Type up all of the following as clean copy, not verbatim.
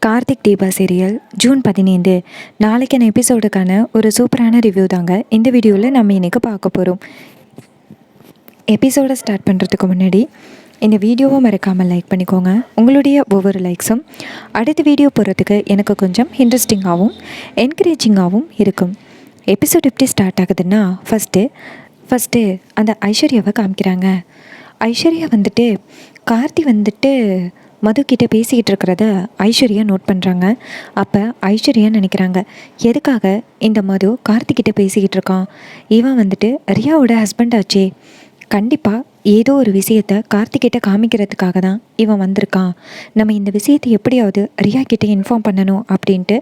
Karthik Deepa serial June 15 நாளைக்கான எபிசோடுக்கான ஒரு சூப்பரான ரிவ்யூ தாங்க இந்த வீடியோவில் நம்ம இன்றைக்கி பார்க்க போகிறோம். எபிசோடை ஸ்டார்ட் பண்ணுறதுக்கு முன்னாடி இந்த வீடியோவை மறக்காமல் லைக் பண்ணிக்கோங்க. உங்களுடைய ஒவ்வொரு லைக்ஸும் அடுத்த வீடியோ போகிறதுக்கு எனக்கு கொஞ்சம் இன்ட்ரெஸ்டிங்காகவும் என்கரேஜிங்காகவும் இருக்கும். எபிசோட் எப்படி ஸ்டார்ட் ஆகுதுன்னா ஃபஸ்ட்டு அந்த ஐஸ்வர்யாவை காமிக்கிறாங்க. ஐஸ்வர்யா கார்த்தி மது கிட்டே பேசிக்கிட்டு இருக்கிறத ஐஸ்வர்யா நோட் பண்ணுறாங்க. அப்போ ஐஸ்வர்யா நினைக்கிறாங்க, எதுக்காக இந்த மது கார்த்திக்கிட்ட பேசிக்கிட்டு இருக்கான்? இவன் ரியாவோட ஹஸ்பண்ட் ஆச்சே, கண்டிப்பாக ஏதோ ஒரு விஷயத்தை கார்த்திக்கிட்ட காமிக்கிறதுக்காக தான் இவன் வந்திருக்கான். நம்ம இந்த விஷயத்தை எப்படியாவது ரியா கிட்டே இன்ஃபார்ம் பண்ணணும் அப்படின்ட்டு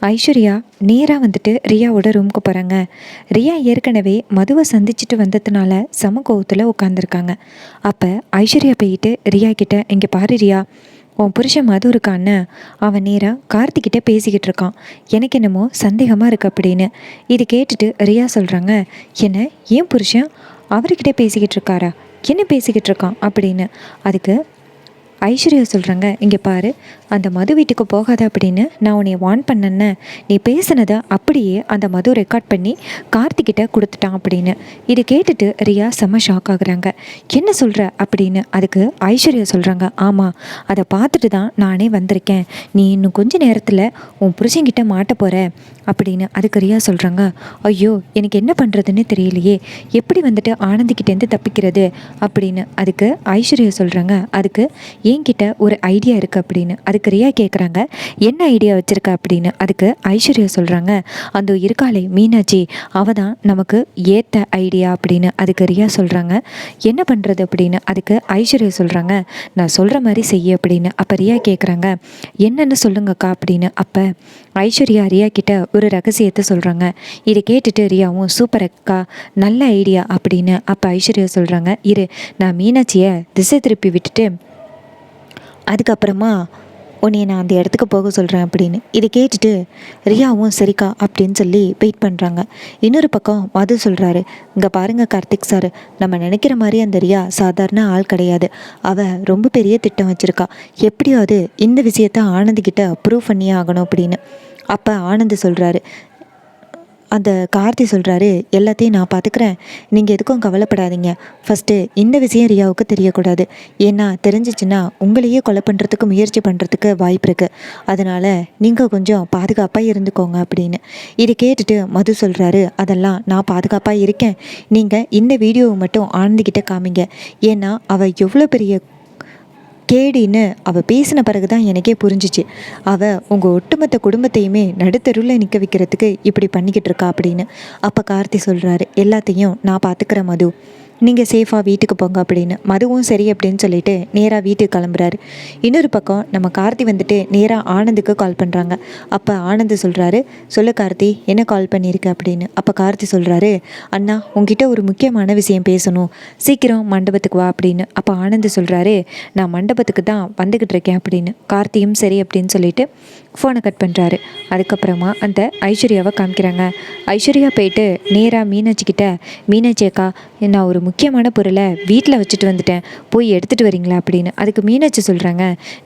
ஐஸ்வர்யா நேராக ரியாவோட ரூமுக்கு போகிறாங்க. ரியா ஏற்கனவே மதுவை சந்திச்சுட்டு வந்ததுனால கோவத்தில் உட்காந்துருக்காங்க. அப்போ ஐஸ்வர்யா போயிட்டு ரியா கிட்ட, இங்கே பாரு ரியா, உன் புருஷன் மது இருக்கான்னு அவன் நேராக கார்த்திக்கிட்ட பேசிக்கிட்டு இருக்கான், எனக்கு என்னமோ சந்தேகமாக இருக்கு அப்படின்னு. இது கேட்டுட்டு ரியா சொல்கிறாங்க, என்ன ஏன் புருஷன் அவர்கிட்ட பேசிக்கிட்டு இருக்காரா, என்ன பேசிக்கிட்டு இருக்கான் அப்படின்னு. அதுக்கு ஐஸ்வர்யா சொல்கிறாங்க, இங்கே பாரு, அந்த மது வீட்டுக்கு போகாத அப்படின்னு நான் உன்னை வார்ன் பண்ணேன்னு, நீ பேசினதை அப்படியே அந்த மது ரெக்கார்ட் பண்ணி கார்த்திக்கிட்ட கொடுத்துட்டான் அப்படின்னு. இது கேட்டுட்டு ரியா செம்ம ஷாக் ஆகுறாங்க. என்ன சொல்கிற அப்படின்னு. அதுக்கு ஐஸ்வர்யா சொல்கிறாங்க, ஆமாம், அதை பார்த்துட்டு தான் நானே வந்திருக்கேன், நீ இன்னும் கொஞ்ச நேரத்தில் உன் புருஷன்கிட்ட மாட்ட போகிற அப்படின்னு. அதுக்கு ரியா சொல்கிறாங்க, ஐயோ எனக்கு என்ன பண்ணுறதுன்னு தெரியலையே, எப்படி ஆனந்திக்கிட்டேருந்து தப்பிக்கிறது அப்படின்னு. அதுக்கு ஐஸ்வர்யா சொல்கிறாங்க, அதுக்கு என்கிட்ட ஒரு ஐடியா இருக்குது அப்படின்னு. அதுக்கு ரியா கேட்குறாங்க, என்ன ஐடியா வச்சுருக்க அப்படின்னு. அதுக்கு ஐஸ்வர்யா சொல்கிறாங்க, அந்த இருக்காளே மீனாட்சி, அவள் தான் நமக்கு ஏற்ற ஐடியா அப்படின்னு. அதுக்கு ரியா சொல்கிறாங்க, என்ன பண்ணுறது அப்படின்னு. அதுக்கு ஐஸ்வர்யா சொல்கிறாங்க, நான் சொல்கிற மாதிரி செய்ய அப்படின்னு. அப்போ ரியா கேட்குறாங்க, என்னன்னு சொல்லுங்கக்கா அப்படின்னு. அப்போ ஐஸ்வர்யா ரியா கிட்ட ஒரு ரகசியத்தை சொல்கிறாங்க. இதை கேட்டுட்டு ரியாவும், சூப்பர் அக்கா, நல்ல ஐடியா அப்படின்னு. அப்போ ஐஸ்வர்யா சொல்கிறாங்க, இரு, நான் மீனாட்சியை திசை திருப்பி விட்டுட்டு அதுக்கப்புறமா உன்னை நான் அந்த இடத்துக்கு போக சொல்கிறேன் அப்படின்னு. இதை கேட்டுட்டு ரியாவும் சரிக்கா அப்படின்னு சொல்லி வெயிட் பண்ணுறாங்க. இன்னொரு பக்கம் மது சொல்கிறாரு, இங்கே பாருங்கள் கார்த்திக் சார், நம்ம நினைக்கிற மாதிரி அந்த ரியா சாதாரண ஆள் கிடையாது, அவள் ரொம்ப பெரிய திட்டம் வச்சுருக்கா, எப்படியாவது இந்த விஷயத்த ஆனந்திக்கிட்ட ப்ரூவ் பண்ணியே ஆகணும் அப்படின்னு. அப்போ ஆனந்த் சொல்கிறாரு, அந்த கார்த்தி சொல்கிறாரு, எல்லாத்தையும் நான் பார்த்துக்கிறேன், நீங்கள் எதுக்கும் கவலைப்படாதீங்க, ஃபஸ்ட்டு இந்த விஷயம் ரியாவுக்கு தெரியக்கூடாது, ஏன்னா தெரிஞ்சிச்சுன்னா உங்களையே கொலை பண்ணுறதுக்கு முயற்சி பண்ணுறதுக்கு வாய்ப்பு இருக்குது, அதனால் நீங்கள் கொஞ்சம் பாதுகாப்பாக இருந்துக்கோங்க அப்படின்னு. இதை கேட்டுட்டு மது சொல்கிறாரு, அதெல்லாம் நான் பாதுகாப்பாக இருக்கேன், நீங்கள் இந்த வீடியோவை மட்டும் ஆனந்திக்கிட்ட காமிங்க, ஏன்னா அவள் எவ்வளோ பெரிய கேடின்னு அவள் பேசின பிறகு தான் எனக்கே புரிஞ்சிச்சு, அவள் உங்கள் ஒட்டுமொத்த குடும்பத்தையுமே நடுத்தருவில் நிற்க வைக்கிறதுக்கு இப்படி பண்ணிக்கிட்டு இருக்கா அப்படின்னு. அப்போ கார்த்தி சொல்கிறாரு, எல்லாத்தையும் நான் பார்த்துக்கிறேன் மது, நீங்கள் சேஃபாக வீட்டுக்கு போங்க அப்படின்னு. மதுவும் சரி அப்படின்னு சொல்லிட்டு நேராக வீட்டுக்கு கிளம்புறாரு. இன்னொரு பக்கம் நம்ம கார்த்தி நேராக ஆனந்துக்கு கால் பண்ணுறாங்க. அப்போ ஆனந்த் சொல்கிறாரு, சொல்லு கார்த்தி, என்ன கால் பண்ணியிருக்கு அப்படின்னு. அப்போ கார்த்தி சொல்கிறாரு, அண்ணா உங்ககிட்ட ஒரு முக்கியமான விஷயம் பேசணும், சீக்கிரம் மண்டபத்துக்கு வா அப்படின்னு. அப்போ ஆனந்த் சொல்கிறாரு, நான் மண்டபத்துக்கு தான் வந்துக்கிட்டு இருக்கேன் அப்படின்னு. கார்த்தியும் சரி அப்படின்னு சொல்லிட்டு ஃபோனை கட் பண்ணுறாரு. அதுக்கப்புறமா அந்த ஐஸ்வர்யாவை காமிக்கிறாங்க. ஐஸ்வர்யா போயிட்டு நேராக மீனாட்சிக்கிட்ட, மீனாட்சி அக்கா, நான் ஒரு முக்கியமான பொருளை வீட்டில் வச்சுட்டு வந்துட்டேன், போய் எடுத்துகிட்டு வரீங்களா அப்படின்னு. அதுக்கு மீனாட்சி சொல்கிறாங்க,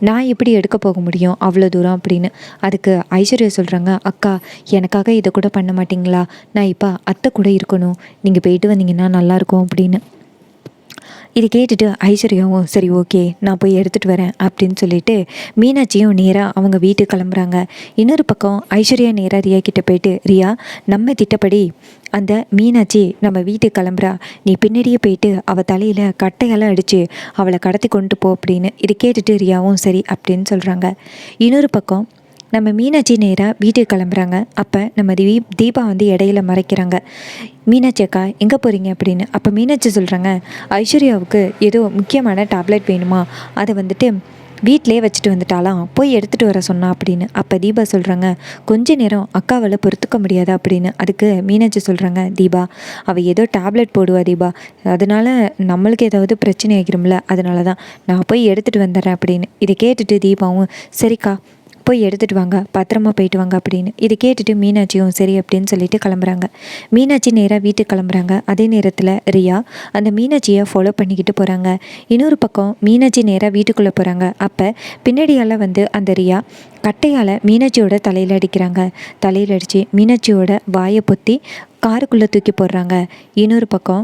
நான் எப்படி எடுக்க போக முடியும் அவ்வளோ தூரம் அப்படின்னு. அதுக்கு ஐஸ்வர்யா சொல்கிறாங்க, அக்கா எனக்காக இதை கூட பண்ண மாட்டிங்களா, நான் இப்போ அத்தை கூட இருக்கணும், நீங்கள் போயிட்டு வந்தீங்கன்னா நல்லாயிருக்கும் அப்படின்னு. இது கேட்டுட்டு ஐஸ்வர்யாவும் சரி ஓகே நான் போய் எடுத்துகிட்டு வரேன் அப்படின்னு சொல்லிட்டு மீனாட்சியும் நேராக அவங்க வீட்டுக்கு கிளம்புறாங்க. இன்னொரு பக்கம் ஐஸ்வர்யா நேராக ரியா கிட்டே போயிட்டு, ரியா நம்ம திட்டப்படி அந்த மீனாட்சி நம்ம வீட்டுக்கு கிளம்புறா, நீ பின்னாடியே போயிட்டு அவள் தலையில் கட்டையால் அடித்து அவளை கடத்தி கொண்டு போ அப்படின்னு. இது கேட்டுட்டு ரியாவும் சரி அப்படின்னு சொல்கிறாங்க. இன்னொரு பக்கம் நம்ம மீனாட்சி நேராக வீட்டுக்கு கிளம்புறாங்க. அப்போ நம்ம தீபா இடையில மறைக்கிறாங்க. மீனாட்சி அக்கா எங்கே போகிறீங்க அப்படின்னு. அப்போ மீனாட்சி சொல்கிறாங்க, ஐஸ்வர்யாவுக்கு ஏதோ முக்கியமான டேப்லெட் வேணுமா, அதை வீட்டிலே வச்சுட்டு வந்துட்டாலாம், போய் எடுத்துகிட்டு வர சொன்னா அப்படின்னு. அப்போ தீபா சொல்கிறாங்க, கொஞ்ச நேரம் அக்காவால் பொறுத்துக்க முடியாதா அப்படின்னு. அதுக்கு மீனாட்சி சொல்கிறாங்க, தீபா அவள் ஏதோ டேப்லெட் போடுவா தீபா, அதனால் நம்மளுக்கு ஏதாவது பிரச்சனை ஆகிரும்ல, அதனால தான் நான் போய் எடுத்துகிட்டு வந்துடுறேன் அப்படின்னு. இதை கேட்டுட்டு தீபாவும் சரிக்கா போய் எடுத்துகிட்டு வாங்க, பத்திரமா போயிட்டு வாங்க அப்படின்னு. இதை கேட்டுட்டு மீனாட்சியும் சரி அப்படின்னு சொல்லிட்டு கிளம்புறாங்க. மீனாட்சி நேராக வீட்டுக்கு கிளம்புறாங்க. அதே நேரத்தில் ரியா அந்த மீனாட்சியை ஃபாலோ பண்ணிக்கிட்டு போகிறாங்க. இன்னொரு பக்கம் மீனாட்சி நேராக வீட்டுக்குள்ளே போகிறாங்க. அப்போ பின்னாடியால் வந்து அந்த ரியா கட்டையால் மீனாட்சியோட தலையில் அடிக்கிறாங்க. தலையில் அடித்து மீனாட்சியோட வாயை பொத்தி காருக்குள்ளே தூக்கி போடுறாங்க. இன்னொரு பக்கம்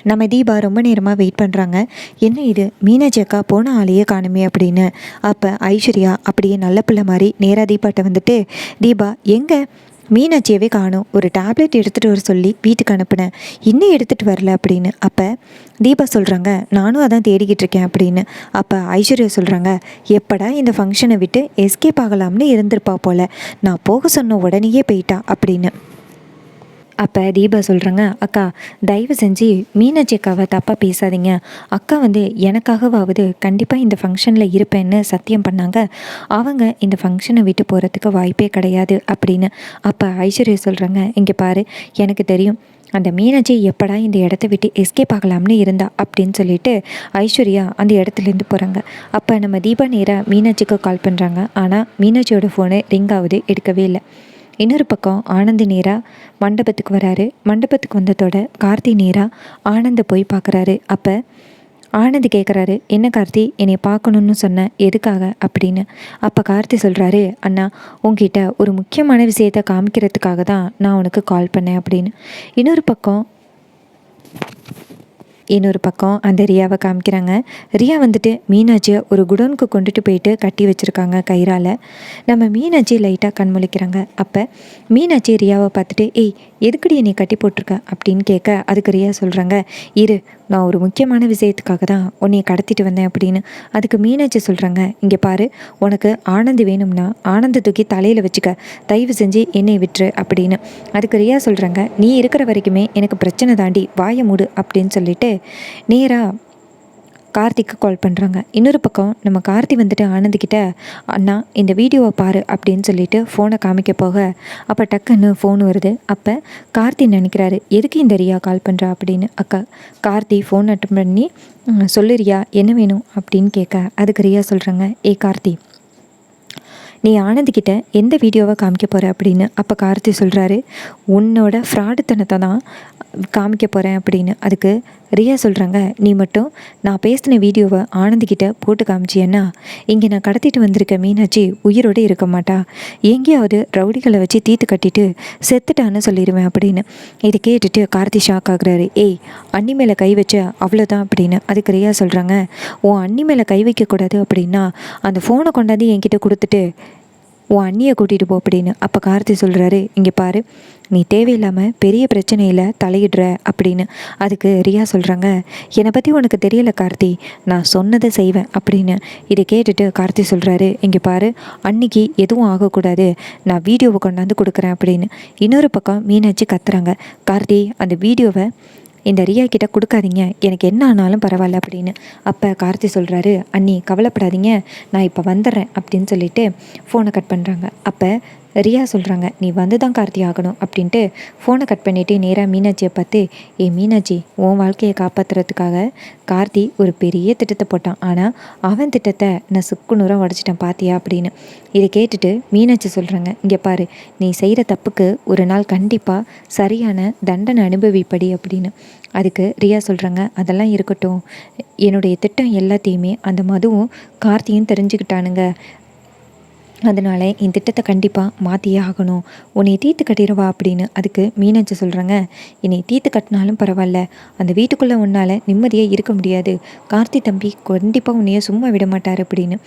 நம்ம தீபா ரொம்ப நேரமாக வெயிட் பண்ணுறாங்க. என்ன இது, மீனாட்சி அக்கா போன ஆளையே காணுமே அப்படின்னு. அப்போ ஐஸ்வர்யா அப்படியே நல்ல பிள்ளை மாதிரி நேராக தீபாட்ட வந்துட்டு, தீபா எங்கே மீனாட்சியவே காணும், ஒரு டேப்லெட் எடுத்துகிட்டு வர சொல்லி வீட்டுக்கு அனுப்புனேன், இன்னும் எடுத்துகிட்டு வரல அப்படின்னு. அப்போ தீபா சொல்கிறாங்க, நானும் அதான் தேடிக்கிட்டு இருக்கேன் அப்படின்னு. அப்போ ஐஸ்வர்யா சொல்கிறாங்க, எப்படா இந்த ஃபங்க்ஷனை விட்டு எஸ்கேப் ஆகலாம்னு இருந்திருப்பா போல், நான் போக சொன்ன உடனேயே போயிட்டா அப்படின்னு. அப்போ தீபா சொல்கிறாங்க, அக்கா தயவு செஞ்சு மீனாட்சி அக்காவை தப்பாக பேசாதீங்க, அக்கா வந்து எனக்காகவாவது கண்டிப்பாக இந்த ஃபங்க்ஷனில் இருப்பேன்னு சத்தியம் பண்ணாங்க, அவங்க இந்த ஃபங்க்ஷனை விட்டு போகிறதுக்கு வாய்ப்பே கிடையாது அப்படின்னு. அப்போ ஐஸ்வர்யா சொல்கிறாங்க, இங்கே பாரு, எனக்கு தெரியும் அந்த மீனாட்சி எப்படா இந்த இடத்த விட்டு எஸ்கேப் ஆகலாம்னு இருந்தா அப்படின்னு சொல்லிட்டு ஐஸ்வர்யா அந்த இடத்துலேருந்து போகிறாங்க. அப்போ நம்ம தீபா நேராக மீனாட்சிக்கு கால் பண்ணுறாங்க. ஆனால் மீனாட்சியோட ஃபோனு ரிங் ஆகுது, எடுக்கவே இல்லை. இன்னொரு பக்கம் ஆனந்த் நேராக மண்டபத்துக்கு வராரு. மண்டபத்துக்கு வந்ததோட கார்த்தி நேராக ஆனந்தை போய் பார்க்குறாரு. அப்போ ஆனந்த் கேட்குறாரு, என்ன கார்த்தி என்னை பார்க்கணுன்னு சொன்ன, எதுக்காக அப்படின்னு. அப்போ கார்த்தி சொல்கிறாரு, அண்ணா உங்ககிட்ட ஒரு முக்கியமான விஷயத்தை காமிக்கிறதுக்காக தான் நான் உனக்கு கால் பண்ணேன் அப்படின்னு. இன்னொரு பக்கம் அந்த ரியாவை காமிக்கிறாங்க. ரியா வந்துட்டு மீனாட்சியை ஒரு குடோனுக்கு கொண்டுட்டு போயிட்டு கட்டி வச்சுருக்காங்க கயிறால். நம்ம மீனாட்சி லைட்டாக கண்முழிக்கிறாங்க. அப்போ மீனாட்சி ரியாவை பார்த்துட்டு, ஏய் எதுக்கடி என்னை கட்டி போட்டிருக்க அப்படின்னு கேட்க, அதுக்கு ரியா சொல்கிறாங்க, இரு நான் ஒரு முக்கியமான விஷயத்துக்காக தான் உன்னையை கடத்திட்டு வந்தேன் அப்படின்னு. அதுக்கு மீனாட்சி சொல்கிறாங்க, இங்கே பாரு, உனக்கு ஆனந்த் வேணும்னா ஆனந்த தூக்கி தலையில் வச்சுக்க, தயவு செஞ்சு என்னை விட்டுரு அப்படின்னு. அதுக்கு ரியா சொல்கிறாங்க, நீ இருக்கிற வரைக்குமே எனக்கு பிரச்சனை தாண்டி, வாயை மூடு அப்படின்னு சொல்லிட்டு நேராக கார்த்திக்கு கால் பண்ணுறாங்க. இன்னொரு பக்கம் நம்ம கார்த்தி வந்துட்டு ஆனந்திக்கிட்ட, அண்ணா இந்த வீடியோவை பாரு அப்படின்னு சொல்லிட்டு ஃபோனை காமிக்க போக, அப்போ டக்குன்னு ஃபோன் வருது. அப்போ கார்த்தி நினைக்கிறாரு, எதுக்கு இந்த ரியா கால் பண்ணுறா அப்படின்னு. கார்த்தி ஃபோன் அட்டன் பண்ணி, சொல்லு ரியா என்ன வேணும் அப்படின்னு கேட்க, அதுக்கு ரியா சொல்கிறாங்க, ஏ கார்த்தி நீ ஆனந்திக்கிட்ட எந்த வீடியோவை காமிக்க போகிற அப்படின்னு. அப்போ கார்த்தி சொல்கிறாரு, உன்னோட ஃப்ராடுத்தனத்தை தான் காமிக்க போகிறேன் அப்படின்னு. அதுக்கு ரியா சொல்கிறாங்க, நீ மட்டும் நான் பேசின வீடியோவை ஆனந்திக்கிட்ட போட்டு காமிச்சியன்னா இங்கே நான் கடத்திட்டு வந்திருக்க மீனாட்சி உயிரோடு இருக்க மாட்டா, எங்கேயாவது ரவுடிகளை வச்சு தீத்து கட்டிட்டு செத்துட்டான்னு சொல்லிடுவேன் அப்படின்னு. இதை கேட்டுட்டு கார்த்தி ஷாக் ஆகுறாரு. ஏய் அண்ணி மேலே கை வச்ச அவ்வளோதான் அப்படின்னு. அதுக்கு ரியா சொல்கிறாங்க, உன் அண்ணி மேலே கை வைக்கக்கூடாது அப்படின்னா அந்த ஃபோனை கொண்டாந்து என்கிட்ட கொடுத்துட்டு உன் அண்ணியை கூட்டிகிட்டு போ அப்படின்னு. அப்போ கார்த்தி சொல்கிறாரு, இங்கே பாரு, நீ தேவையில்லாமல் பெரிய பிரச்சனையில் தலையிடுற அப்படின்னு. அதுக்கு ரியா சொல்கிறாங்க, என்னை பற்றி உனக்கு தெரியல கார்த்தி, நான் சொன்னதை செய்வேன் அப்படின்னு. இதை கேட்டுட்டு கார்த்தி சொல்கிறாரு, இங்கே பாரு, அன்னைக்கு எதுவும் ஆகக்கூடாது, நான் வீடியோவை கொண்டாந்து கொடுக்குறேன் அப்படின்னு. இன்னொரு பக்கம் மீனாட்சி கத்துறாங்க, கார்த்தி அந்த வீடியோவை இந்த ரியா கிட்ட கொடுக்காதீங்க, எனக்கு என்ன ஆனாலும் பரவாயில்ல அப்படின்னு. அப்போ கார்த்தி சொல்கிறாரு, அண்ணி கவலைப்படாதீங்க, நான் இப்போ வந்துடுறேன் அப்படின்னு சொல்லிட்டு ஃபோனை கட் பண்ணுறாங்க. அப்போ ரியா சொல்கிறாங்க, நீ வந்து தான் கார்த்தி ஆகணும் அப்படின்ட்டு ஃபோனை கட் பண்ணிவிட்டு நேராக மீனாட்சியை பார்த்து, ஏ மீனாட்சி உன் வாழ்க்கையை காப்பாற்றுறதுக்காக கார்த்தி ஒரு பெரிய திட்டத்தை போட்டான், ஆனால் அவன் திட்டத்தை நான் சுக்குநூறாக உடச்சிட்டேன் பாத்தியா அப்படின்னு. இதை கேட்டுட்டு மீனாட்சி சொல்கிறாங்க, இங்கே பாரு, நீ செய்கிற தப்புக்கு ஒரு நாள் கண்டிப்பாக சரியான தண்டனை அனுபவிப்படி அப்படின்னு. அதுக்கு ரியா சொல்கிறாங்க, அதெல்லாம் இருக்கட்டும், என்னுடைய திட்டம் எல்லாத்தையுமே அந்த மதுவும் கார்த்தியும் தெரிஞ்சுக்கிட்டானுங்க, அதனால் என் திட்டத்தை கண்டிப்பாக மாற்றியே ஆகணும், உன்னை தீர்த்து கட்டிடுவா அப்படின்னு. அதுக்கு மீனாட்சி சொல்கிறாங்க, என்னை தீர்த்து கட்டினாலும் பரவாயில்ல, அந்த வீட்டுக்குள்ளே உன்னால் நிம்மதியாக இருக்க முடியாது, கார்த்தி தம்பி கண்டிப்பாக உன்னைய சும்மா விட மாட்டார் அப்படின்னு.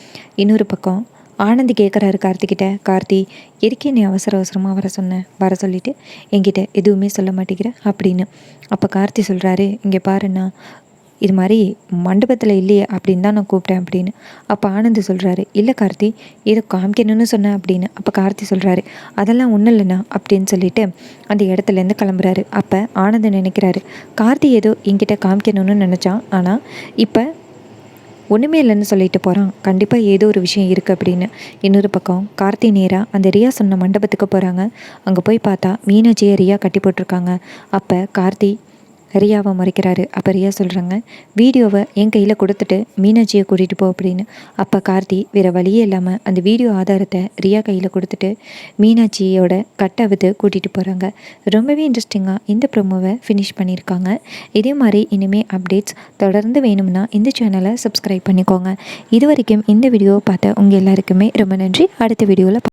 இன்னொரு பக்கம் ஆனந்தி கேட்குறாரு கார்த்திக்கிட்ட, கார்த்தி எதுக்கே நீ அவசரமாக வர சொல்லிவிட்டு என்கிட்ட எதுவுமே சொல்ல மாட்டேங்கிற அப்படின்னு. அப்போ கார்த்தி சொல்கிறாரு, இங்கே பாருண்ணா, இது மாதிரி மண்டபத்தில் இல்லையே அப்படின்னு தான் நான் கூப்பிட்டேன் அப்படின்னு. அப்போ ஆனந்த் சொல்கிறாரு, இல்லை கார்த்தி ஏதோ காமிக்கணும்னு சொன்னேன் அப்படின்னு. அப்போ கார்த்தி சொல்கிறாரு, அதெல்லாம் ஒன்றும் இல்லைண்ணா அப்படின்னு சொல்லிட்டு அந்த இடத்துலேருந்து கிளம்புறாரு. அப்போ ஆனந்த் நினைக்கிறாரு, கார்த்தி ஏதோ என்கிட்ட காமிக்கணும்னு நினச்சான், ஆனால் இப்போ ஒன்றுமே இல்லைன்னு சொல்லிட்டு போகிறான், கண்டிப்பாக ஏதோ ஒரு விஷயம் இருக்குது அப்படின்னு. இன்னொரு பக்கம் கார்த்தி நேராக அந்த ரியா சொன்ன மண்டபத்துக்கு போகிறாங்க. அங்கே போய் பார்த்தா மீனாட்சியை ரியா கட்டி போட்டிருக்காங்க. அப்போ கார்த்தி ரியாவை முறைக்கிறாரு. அப்போ ரியா சொல்கிறாங்க, வீடியோவை என் கையில் கொடுத்துட்டு மீனாட்சியை கூட்டிகிட்டு போ அப்படின்னு. அப்போ கார்த்தி வேறு வழியே இல்லாமல் அந்த வீடியோ ஆதாரத்தை ரியா கையில் கொடுத்துட்டு மீனாட்சியோட கட்டவுத்து கூட்டிகிட்டு போகிறாங்க. ரொம்பவே இன்ட்ரெஸ்டிங்காக இந்த ப்ரோமோவை ஃபினிஷ் பண்ணியிருக்காங்க. இதே மாதிரி இனிமேல் அப்டேட்ஸ் தொடர்ந்து வேணும்னா இந்த சேனலை சப்ஸ்கிரைப் பண்ணிக்கோங்க. இது வரைக்கும் இந்த வீடியோவை பார்த்த உங்கள் எல்லாருக்குமே ரொம்ப நன்றி. அடுத்த வீடியோவில்